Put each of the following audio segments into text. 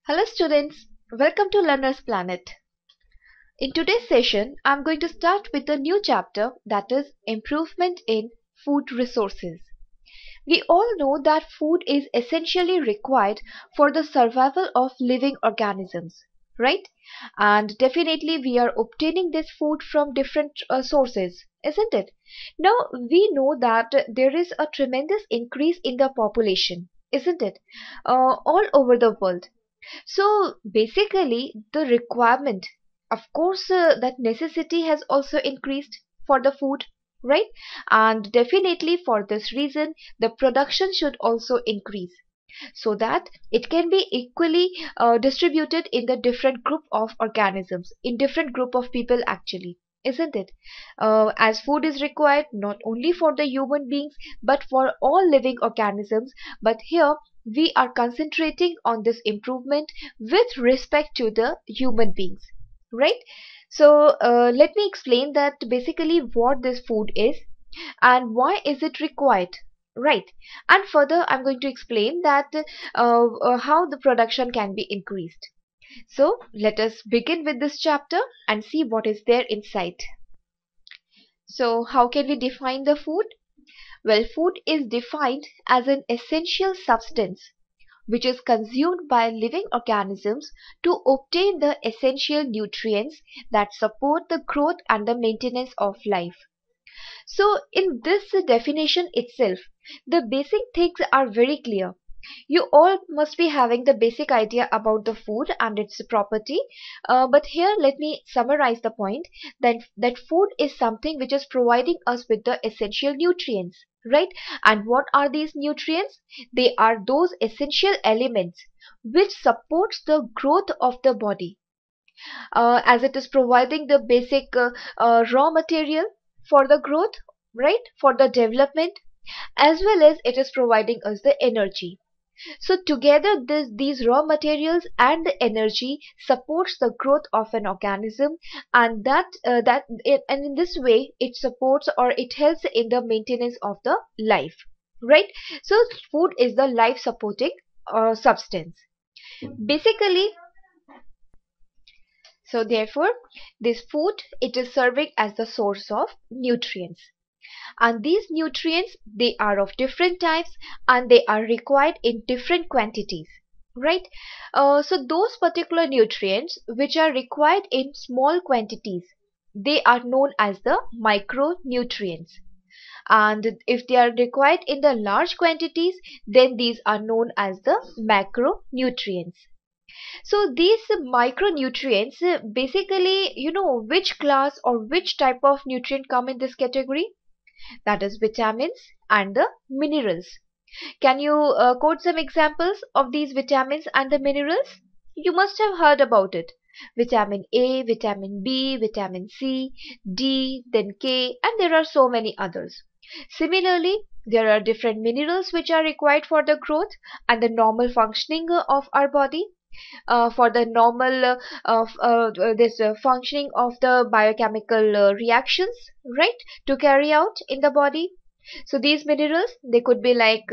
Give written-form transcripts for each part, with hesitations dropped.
Hello students, welcome to Learner's Planet. In today's session, I'm going to start with a new chapter that is improvement in food resources. We all know that food is essentially required for the survival of living organisms, right? And definitely we are obtaining this food from different sources, isn't it? Now we know that there is a tremendous increase in the population, isn't it? All over the world. So basically, the requirement, of course, that necessity has also increased for the food, right? And definitely for this reason, the production should also increase so that it can be equally distributed in the different group of organisms, in different group of people actually. Isn't it? As food is required not only for the human beings but for all living organisms, but here we are concentrating on this improvement with respect to the human beings, right? So let me explain that basically what this food is and why is it required, right? And further I'm going to explain that how the production can be increased. So let us begin with this chapter and see what is there inside. So how can we define the food? Well, food is defined as an essential substance which is consumed by living organisms to obtain the essential nutrients that support the growth and the maintenance of life. So in this definition itself, the basic things are very clear. You all must be having the basic idea about the food and its property, but here let me summarize the point that food is something which is providing us with the essential nutrients, right? And what are these nutrients? They are those essential elements which supports the growth of the body, as it is providing the basic raw material for the growth, right, for the development, as well as it is providing us the energy. So together these raw materials and the energy supports the growth of an organism, and and in this way it supports or it helps in the maintenance of the life, right? So food is the life supporting substance basically. So therefore this food, it is serving as the source of nutrients, and these nutrients, they are of different types and they are required in different quantities, right? So those particular nutrients which are required in small quantities, they are known as the micronutrients, and if they are required in the large quantities, then these are known as the macronutrients. So these micronutrients, basically, you know which class or which type of nutrient come in this category? That is vitamins and the minerals. Can you quote some examples of these vitamins and the minerals? You must have heard about it. Vitamin A, vitamin B, vitamin C, D, then K, and there are so many others. Similarly, there are different minerals which are required for the growth and the normal functioning of our body, for the normal this functioning of the biochemical reactions, right, to carry out in the body. So these minerals, they could be like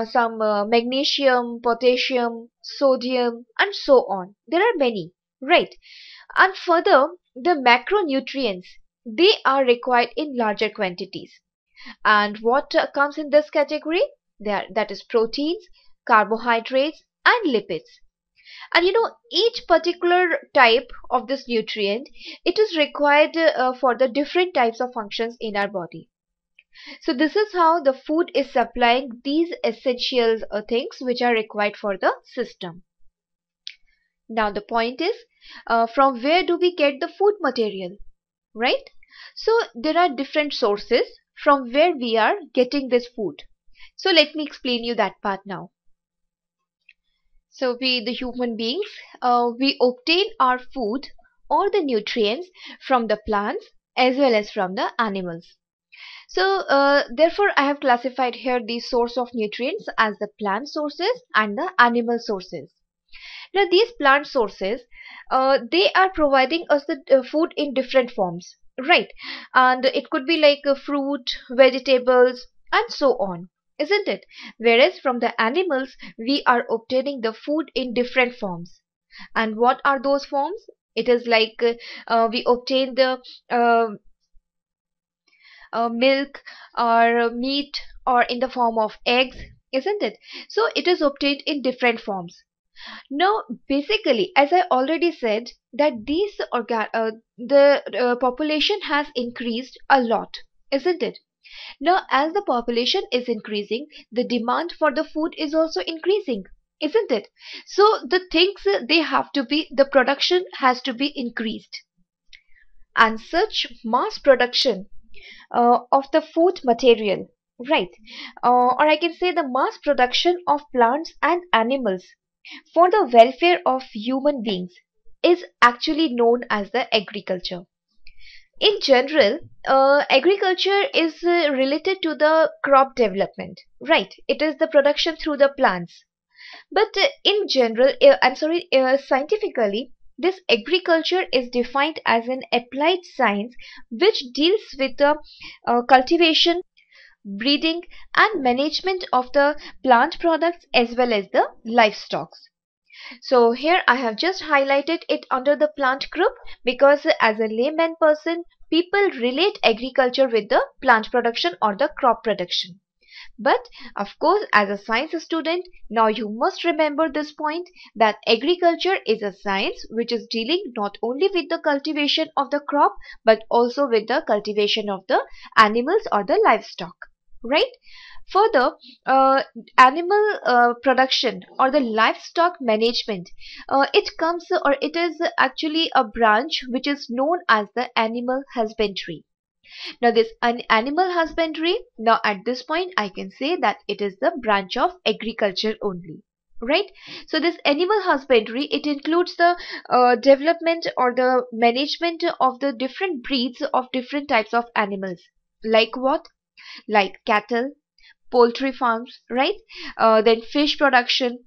some magnesium, potassium, sodium, and so on. There are many, right? And further, the macronutrients, they are required in larger quantities. And what comes in this category? There, that is proteins, carbohydrates, and lipids. And you know each particular type of this nutrient, it is required for the different types of functions in our body. So this is how the food is supplying these essential things which are required for the system. Now the point is, from where do we get the food material, right? So there are different sources from where we are getting this food. So let me explain you that part now. So we, the human beings, we obtain our food or the nutrients from the plants as well as from the animals. So therefore I have classified here the source of nutrients as the plant sources and the animal sources. Now these plant sources, they are providing us the food in different forms, right? And it could be like fruit, vegetables, and so on. isn't it? Whereas from the animals, we are obtaining the food in different forms. And what are those forms? It is like we obtain the uh, milk or meat or in the form of eggs, isn't it? So it is obtained in different forms. Now, basically, as I already said, that the population has increased a lot, isn't it? Now, as the population is increasing, the demand for the food is also increasing, isn't it? So the things they have to be, the production has to be increased, and such mass production of the food material, right? Or I can say the mass production of plants and animals for the welfare of human beings is actually known as the agriculture. In general, agriculture is related to the crop development, right? It is the production through the plants. But in general, scientifically, this agriculture is defined as an applied science which deals with the cultivation, breeding, and management of the plant products as well as the livestock. So here I have just highlighted it under the plant group because as a layman person, people relate agriculture with the plant production or the crop production. But of course, as a science student, now you must remember this point that agriculture is a science which is dealing not only with the cultivation of the crop but also with the cultivation of the animals or the livestock, right? Further, animal production or the livestock management, it is actually a branch which is known as the animal husbandry. Now this animal husbandry, now at this point I can say that it is the branch of agriculture only, right? So this animal husbandry, it includes the development or the management of the different breeds of different types of animals. Like what? Like cattle, poultry farms, right? Then fish production,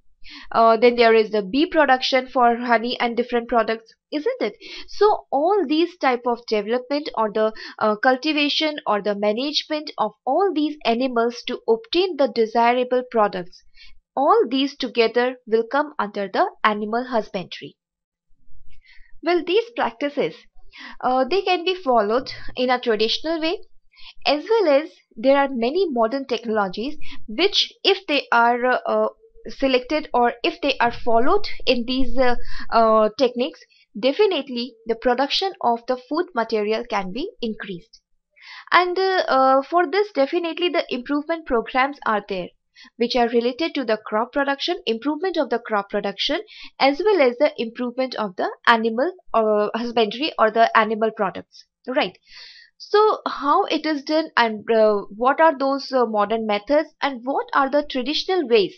then there is the bee production for honey and different products, isn't it? So all these type of development or the cultivation or the management of all these animals to obtain the desirable products, all these together will come under the animal husbandry. Well, these practices, they can be followed in a traditional way, as well as there are many modern technologies which, if they are selected or if they are followed in these techniques, definitely the production of the food material can be increased. And for this, definitely the improvement programs are there which are related to the crop production, improvement of the crop production, as well as the improvement of the animal husbandry or the animal products, right? So how it is done, and what are those modern methods, and what are the traditional ways,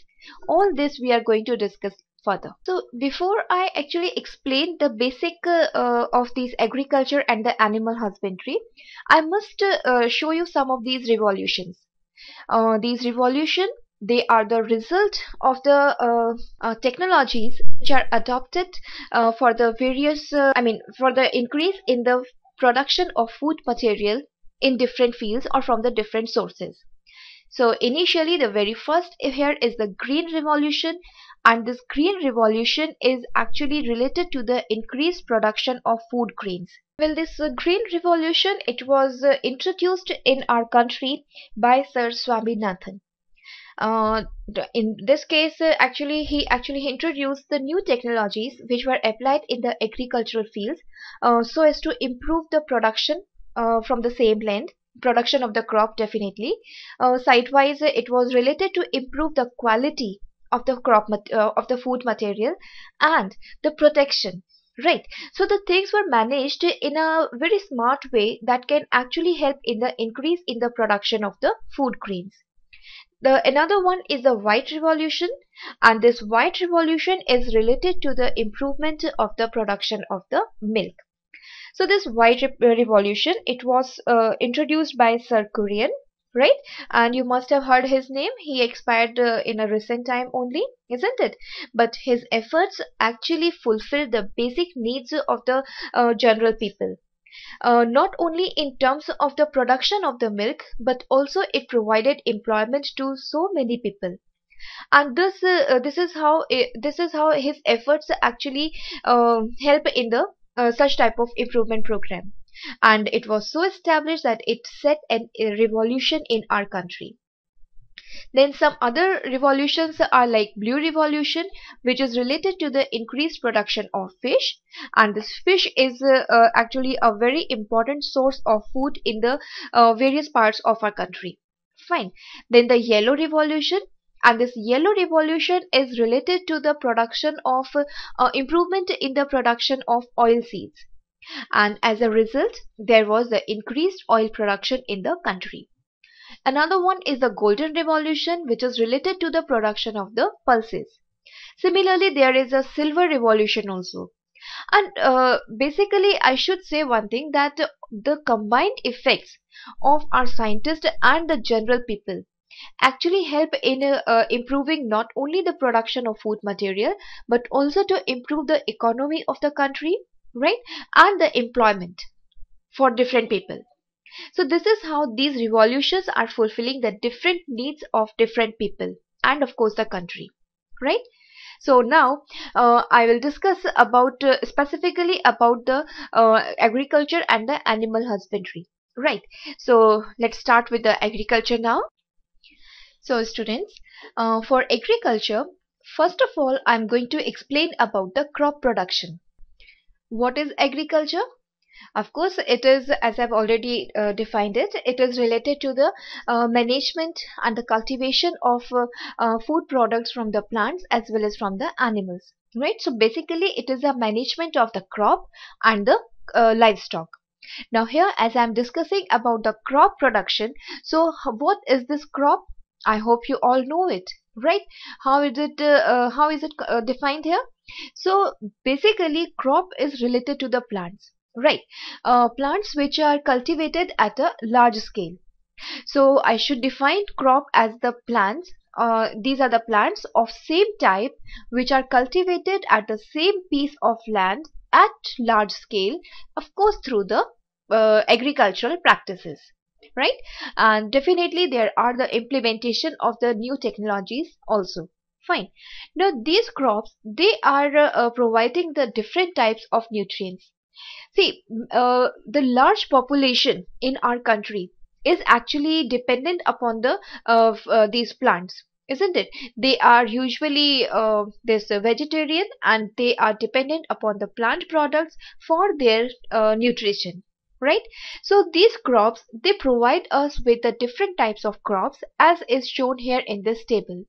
all this we are going to discuss further. So before I actually explain the basic of these agriculture and the animal husbandry, I must show you some of these revolutions. These revolution, they are the result of the technologies which are adopted for the various for the increase in the production of food material in different fields or from the different sources. So initially the very first here is the green revolution, and this green revolution is actually related to the increased production of food grains. Well, this green revolution, it was introduced in our country by Sir Swaminathan. In this case, he actually introduced the new technologies which were applied in the agricultural fields, so as to improve the production from the same land, production of the crop definitely. Site-wise, it was related to improve the quality of the of the food material and the protection. Right. So the things were managed in a very smart way that can actually help in the increase in the production of the food grains. The another one is the white revolution, and this white revolution is related to the improvement of the production of the milk. So this white revolution, it was introduced by Sir Kurian, right? And you must have heard his name. He expired in a recent time only, isn't it? But his efforts actually fulfilled the basic needs of the general people. not only in terms of the production of the milk, but also it provided employment to so many people. And this is how his efforts actually help in the such type of improvement program, and it was so established that it set a revolution in our country. Then some other revolutions are like Blue Revolution, which is related to the increased production of fish, and this fish is actually a very important source of food in the various parts of our country. Fine. Then the Yellow Revolution, and this Yellow Revolution is related to the production of improvement in the production of oil seeds, and as a result there was the increased oil production in the country. Another one is the Golden Revolution, which is related to the production of the pulses. Similarly, there is a Silver Revolution also. And basically, I should say one thing, that the combined effects of our scientists and the general people actually help in improving not only the production of food material, but also to improve the economy of the country, right? And the employment for different people. So this is how these revolutions are fulfilling the different needs of different people and of course the country, right? So now I will discuss about specifically about the agriculture and the animal husbandry, right? So let's start with the agriculture now. So students, for agriculture, first of all I'm going to explain about the crop production. What is agriculture? Of course, it is, as I've already defined it, it is related to the management and the cultivation of food products from the plants as well as from the animals, right? So basically, it is a management of the crop and the livestock. Now here, as I'm discussing about the crop production, so what is this crop? I hope you all know it, right? How is it defined here? So basically, crop is related to the plants. Right, plants which are cultivated at a large scale. So I should define crop as the plants. These are the plants of same type which are cultivated at the same piece of land at large scale, of course through the agricultural practices. Right, and definitely there are the implementation of the new technologies also. Fine. Now these crops, they are providing the different types of nutrients. See, the large population in our country is actually dependent upon these plants, isn't it? They are usually this vegetarian, and they are dependent upon the plant products for their nutrition, right? So these crops, they provide us with the different types of crops as is shown here in this table.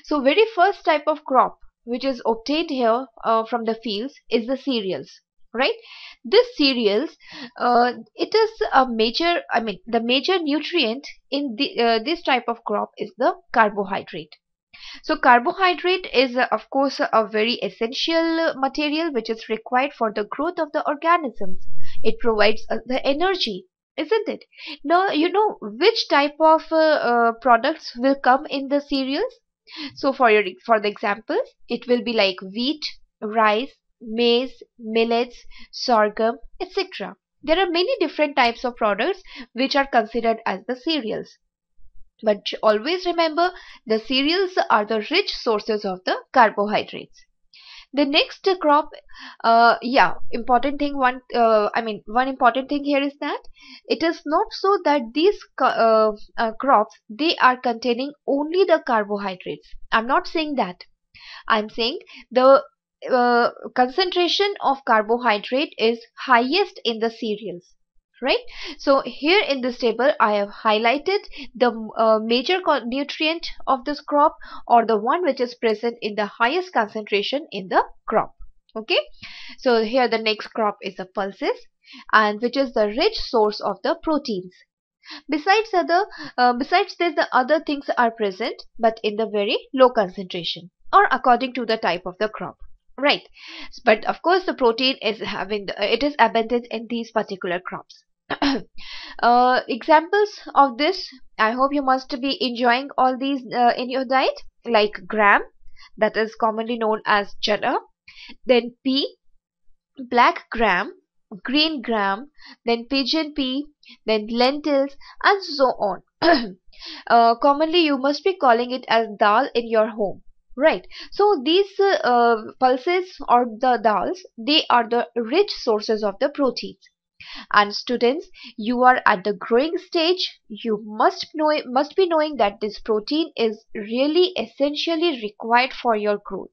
So very first type of crop which is obtained here from the fields is the cereals, right? This cereals, it is a major, I mean the major nutrient in this type of crop is the carbohydrate. So carbohydrate is of course a very essential material which is required for the growth of the organisms. It provides the energy, isn't it? Now you know which type of products will come in the cereals. So for the examples, it will be like wheat, rice, maize, millets, sorghum, etc. There are many different types of products which are considered as the cereals. But always remember, the cereals are the rich sources of the carbohydrates. The next crop, important thing, one important thing here is that it is not so that these crops, they are containing only the carbohydrates. I'm not saying that. I'm saying the concentration of carbohydrate is highest in the cereals, right? So here in this table I have highlighted the major nutrient of this crop, or the one which is present in the highest concentration in the crop. Okay, so here the next crop is the pulses, and which is the rich source of the proteins. Besides this, the other things are present, but in the very low concentration or according to the type of the crop. Right, but of course the protein is it is abundant in these particular crops. Examples of this, I hope you must be enjoying all these in your diet, like gram, that is commonly known as chana, then pea, black gram, green gram, then pigeon pea, then lentils, and so on. Commonly, you must be calling it as dal in your home, right? So these pulses or the dals, they are the rich sources of the proteins. And students, you are at the growing stage. You must be knowing that this protein is really essentially required for your growth.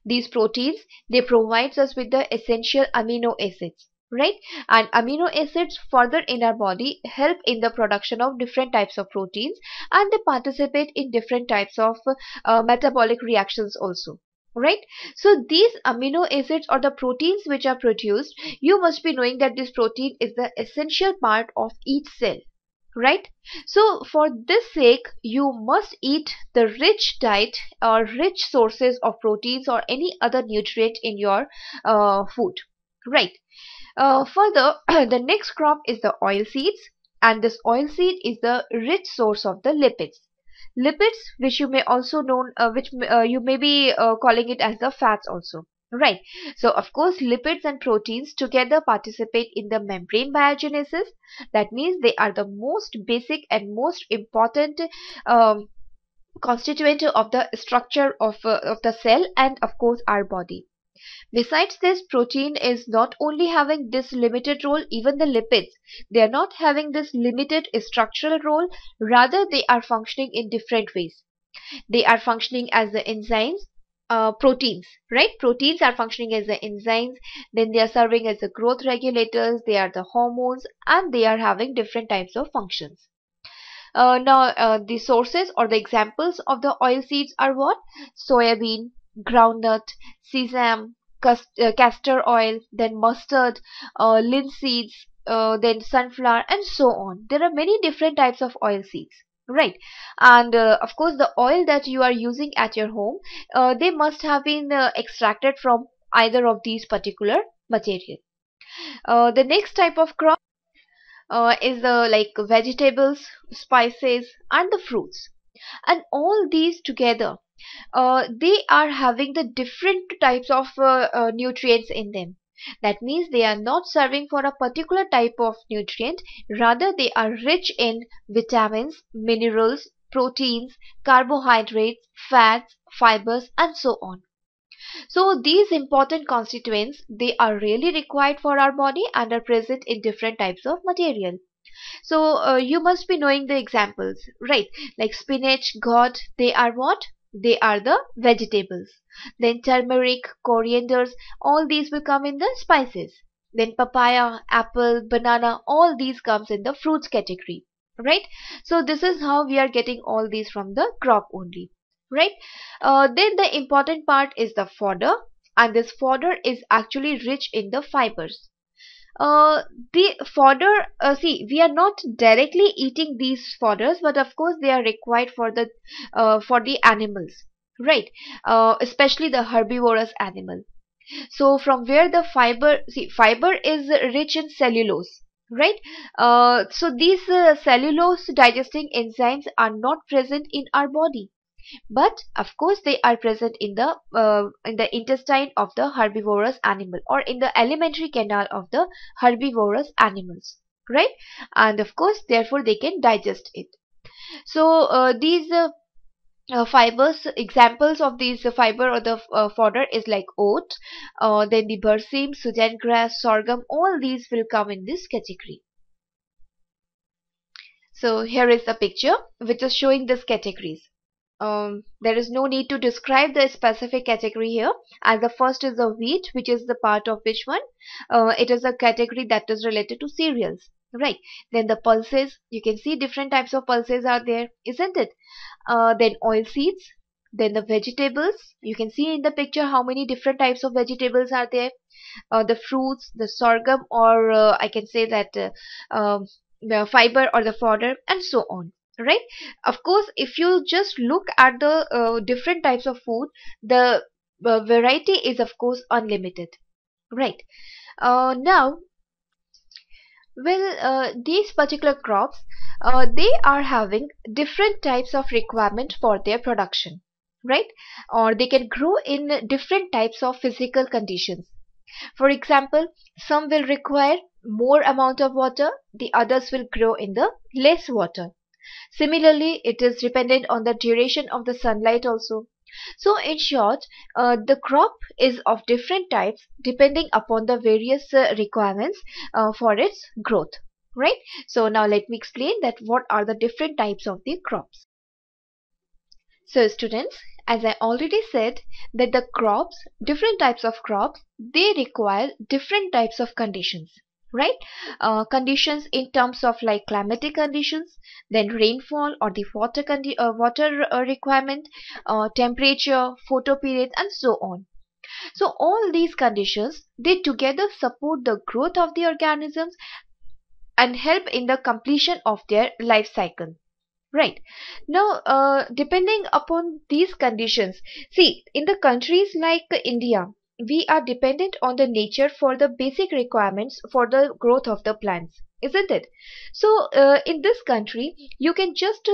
These proteins, they provides us with the essential amino acids, right? And amino acids further in our body help in the production of different types of proteins, and they participate in different types of metabolic reactions also, right? So these amino acids or the proteins which are produced, you must be knowing that this protein is the essential part of each cell, right? So for this sake, you must eat the rich diet or rich sources of proteins or any other nutrient in your food, right? Further, the next crop is the oil seeds, and this oil seed is the rich source of the lipids. Lipids, which you may also know, you may be calling it as the fats also, right? So of course, lipids and proteins together participate in the membrane biogenesis. That means they are the most basic and most important um, constituent of the structure of the cell and of course our body. Besides this, protein is not only having this limited role, even the lipids, they are not having this limited structural role, rather they are functioning in different ways. They are functioning as the enzymes, proteins, right? Proteins are functioning as the enzymes, then they are serving as the growth regulators, they are the hormones, and they are having different types of functions. The sources or the examples of the oil seeds are what? Soybean, groundnut, sesame, castor oil, then mustard, linseeds, then sunflower, and so on. There are many different types of oil seeds, right? And of course, the oil that you are using at your home, they must have been extracted from either of these particular material. The next type of crop is the like vegetables, spices, and the fruits, and all these together, they are having the different types of nutrients in them. That means they are not serving for a particular type of nutrient, rather they are rich in vitamins, minerals, proteins, carbohydrates, fats, fibers, and so on. So these important constituents, they are really required for our body and are present in different types of material. So you must be knowing the examples, right? Like spinach, gourd, they are what? They are the vegetables. Then turmeric, corianders, all these will come in the spices. Then papaya, apple, banana, all these comes in the fruits category, right? So this is how we are getting all these from the crop only, right? Then the important part is the fodder, and this fodder is actually rich in the fibers. uh, the fodder, see, we are not directly eating these fodders, but of course they are required for the animals, right? Especially the herbivorous animal. So from where the fiber, see, fiber is rich in cellulose, right? So these cellulose digesting enzymes are not present in our body, but of course they are present in the intestine of the herbivorous animal, or in the alimentary canal of the herbivorous animals, right? And of course therefore they can digest it. So these fibers, examples of these fiber or the fodder is like oat, then the berseem, Sudan grass, sorghum, all these will come in this category. So here is the picture which is showing these categories. There is no need to describe the specific category here, as the first is the wheat, which is the part of which one? It is a category that is related to cereals, right? Then the pulses, you can see different types of pulses are there, isn't it? Then oil seeds, then the vegetables, you can see in the picture how many different types of vegetables are there. The fruits, the sorghum, or I can say that the fiber or the fodder, and so on, right? Of course, if you just look at the different types of food, the variety is of course unlimited, right? Now, well, these particular crops, they are having different types of requirement for their production, right? Or they can grow in different types of physical conditions. For example, some will require more amount of water, the others will grow in the less water. Similarly, it is dependent on the duration of the sunlight also. So in short, the crop is of different types depending upon the various requirements for its growth, right? So now let me explain that what are the different types of the crops. So students, as I already said that the crops, different types of crops, they require different types of conditions, right? Conditions in terms of like climatic conditions, then rainfall or the water requirement, temperature, photo period, and so on. So all these conditions, they together support the growth of the organisms and help in the completion of their life cycle. Right. Now, depending upon these conditions, see, in the countries like India, we are dependent on the nature for the basic requirements for the growth of the plants, isn't it? So, in this country, you can just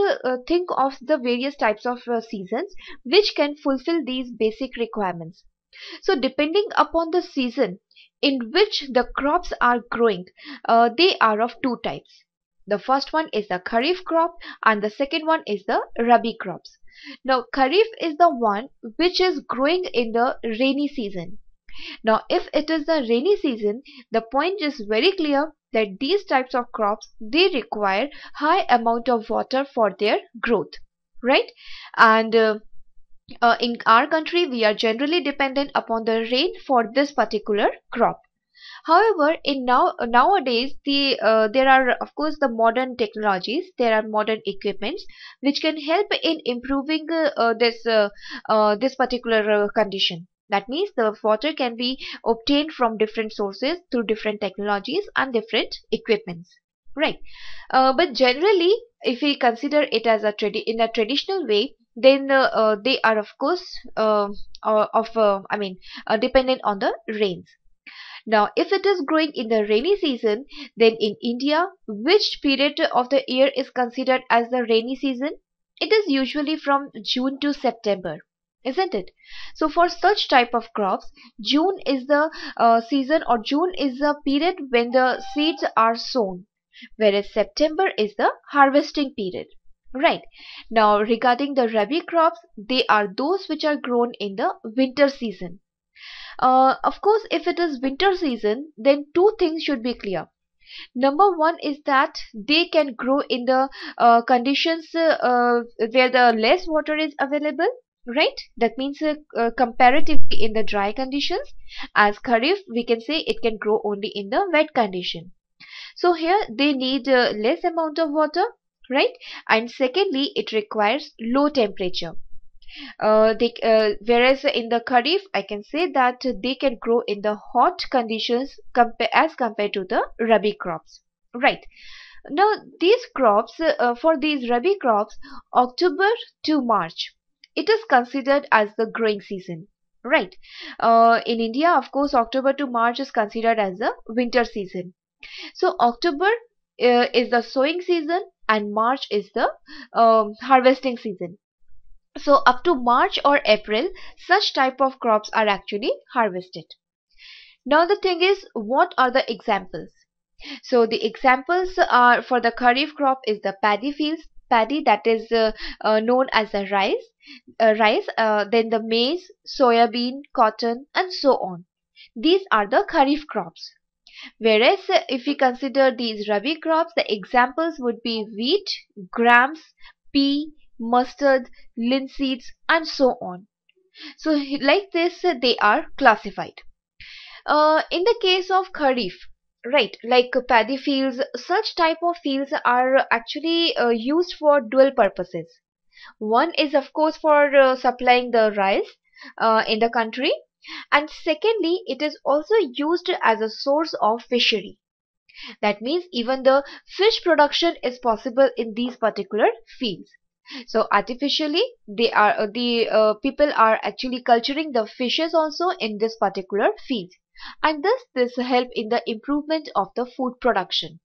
think of the various types of seasons which can fulfill these basic requirements. So, depending upon the season in which the crops are growing, they are of two types. The first one is the Kharif crop and the second one is the Rabi crops. Now Kharif is the one which is growing in the rainy season. Now if it is the rainy season, the point is very clear that these types of crops, they require high amount of water for their growth, right? And in our country we are generally dependent upon the rain for this particular crop. However, in nowadays there are of course the modern technologies, there are modern equipments which can help in improving this particular condition. That means the water can be obtained from different sources through different technologies and different equipments. Right. But generally, if we consider it as in a traditional way, then they are of course dependent on the rains. Now, if it is growing in the rainy season, then in India, which period of the year is considered as the rainy season? It is usually from June to September, isn't it? So for such type of crops, June is the season, or June is the period when the seeds are sown, whereas September is the harvesting period. Right. Now regarding the Rabi crops, they are those which are grown in the winter season. Of course, if it is winter season, then two things should be clear. Number one is that they can grow in the conditions where the less water is available, right? That means comparatively in the dry conditions. As Kharif, we can say it can grow only in the wet condition. So here they need less amount of water, right? And secondly, it requires low temperature. Whereas in the Kharif, I can say that they can grow in the hot conditions as compared to the Rabi crops. Right. Now, these crops, for these Rabi crops, October to March, it is considered as the growing season. Right. In India, of course, October to March is considered as the winter season. So, October is the sowing season and March is the harvesting season. So up to March or April, such type of crops are actually harvested. Now the thing is, what are the examples? So the examples are for the Kharif crop is the paddy fields, paddy that is known as the rice, then the maize, soya bean, cotton, and so on. These are the Kharif crops. Whereas if we consider these Rabi crops, the examples would be wheat, grams, pea, mustard, linseeds, and so on. So like this they are classified. In the case of Kharif, right, like paddy fields, such type of fields are actually used for dual purposes. One is of course for supplying the rice in the country, and secondly it is also used as a source of fishery. That means even the fish production is possible in these particular fields. So artificially they are the people are actually culturing the fishes also in this particular field, and thus this help in the improvement of the food production,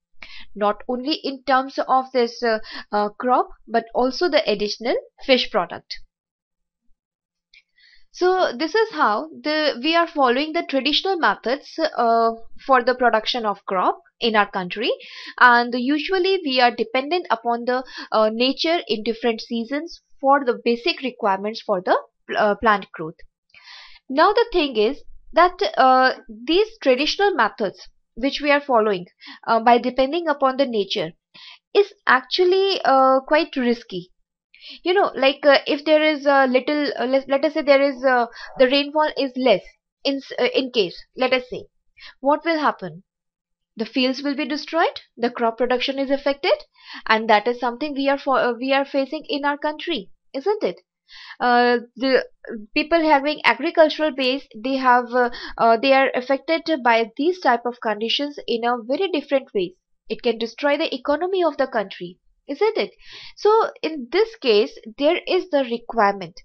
not only in terms of this crop but also the additional fish product. So this is how we are following the traditional methods for the production of crop in our country, and usually we are dependent upon the nature in different seasons for the basic requirements for the plant growth. Now the thing is that these traditional methods which we are following by depending upon the nature is actually quite risky. Like if there is a little let us say there is the rainfall is less in case, let us say, what will happen? The fields will be destroyed, the crop production is affected, and that is something we are facing in our country, isn't it? The people having agricultural base, they are affected by these type of conditions in a very different ways. It can destroy the economy of the country, isn't it? So in this case there is the requirement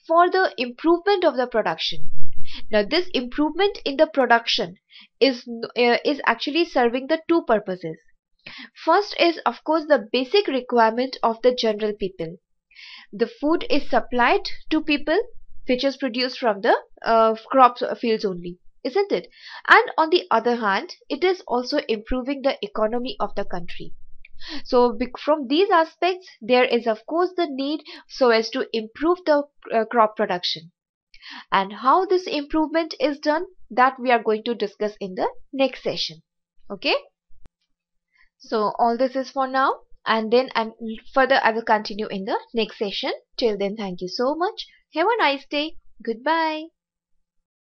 for the improvement of the production. Now this improvement in the production is actually serving the two purposes. First is of course the basic requirement of the general people. The food is supplied to people which is produced from the crops fields only, isn't it? And on the other hand, it is also improving the economy of the country. So from these aspects there is of course the need so as to improve the crop production, and how this improvement is done, that we are going to discuss in the next session. Okay, so all this is for now, and then further I will continue in the next session. Till then, thank you so much. Have a nice day. Goodbye.